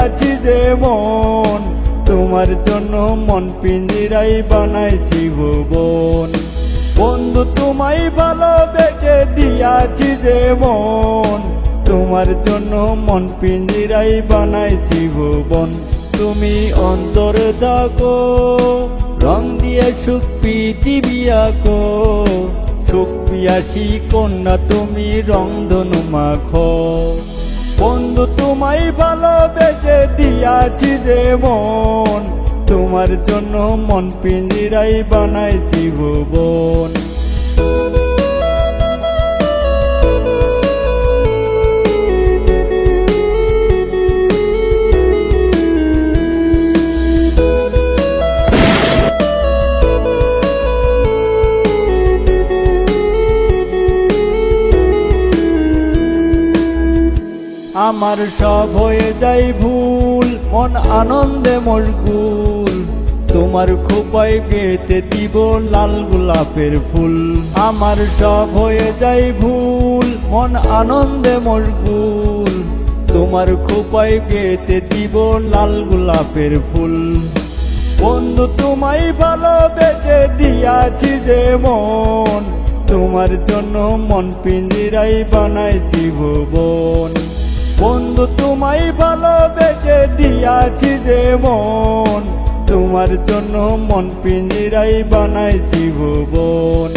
দিয়াছি যে মন, তোমার জন্য মন পিঞ্জিরাই বানাইছি ভুবন। বন্ধু তোমায় ভালোবেসে দিয়াছি যে মন, তোমার জন্য মন পিঞ্জিরাই বানাইছি ভুবন। তুমি অন্তর থাকো, রং দিয়ে সুখ পৃথিবী আঁকো, সুখ পিয়াসী কন্যা তুমি রংধনু মাখো। বন্ধু তোমায় ভালোবেসে দিয়াছি যে মন, তোমার জন্য মন পিঞ্জিরাই বানাইছি ভুবন। আমার সব হয়ে যায় ভুল, মন আনন্দে মশগুল, তোমার খোপায় গেঁথে দিব লাল গোলাপের ফুল। আমার সব হয়ে যায় ভুল, মন আনন্দে মশগুল, তোমার খোপায় গেঁথে দিব লাল গোলাপের ফুল। বন্ধু তোমায় ভালোবেসে দিয়াছি যে মন, তোমার জন্য মন পিঞ্জিরাই বানাইছি ভুবন। বন্ধু তোমায় ভালোবেসে দিয়াছি যে মন, তোমার জন্য মন পিঞ্জিরাই বানাইছি ভুবন।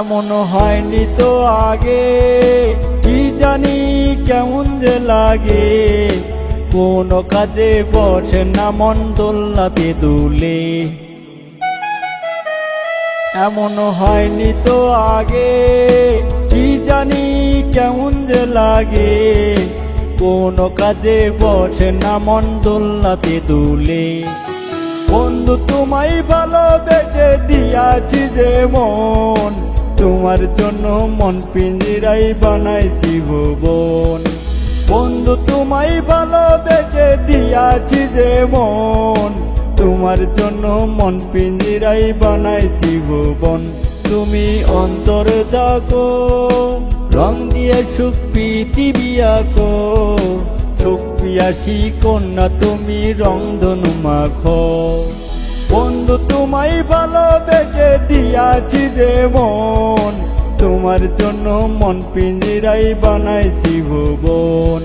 এমন হয়নি তো আগে, কি জানি কেমন যে লাগে, কোনো কাজে বসে না মন দোলাতে দুলে। এমন হয়নি তো আগে, কি জানি কেমন যে লাগে, কোনো কাজে বসে না মন দোলাতে দুলে। বন্ধু তোমায় ভালোবেসে দিয়াছি যে মন, তোমার জন্য মন পিঞ্জিরাই বানাইছি ভুবন। বন্ধু তোমায় ভালোবেসে দিয়াছি যে মন, তোমার জন্য মন পিঞ্জিরাই বানাইছি ভুবন। তুমি অন্তর থাকো, রং দিয়ে সুখ পৃথিবী আঁকো, সুখ পিয়াসী কন্যা তুমি রংধনু মাখো। বন্ধু তোমায় ভালোবেসে দিয়াছি যে মন, তোমার জন্য মন পিঞ্জিরাই বানাইছি ভুবন।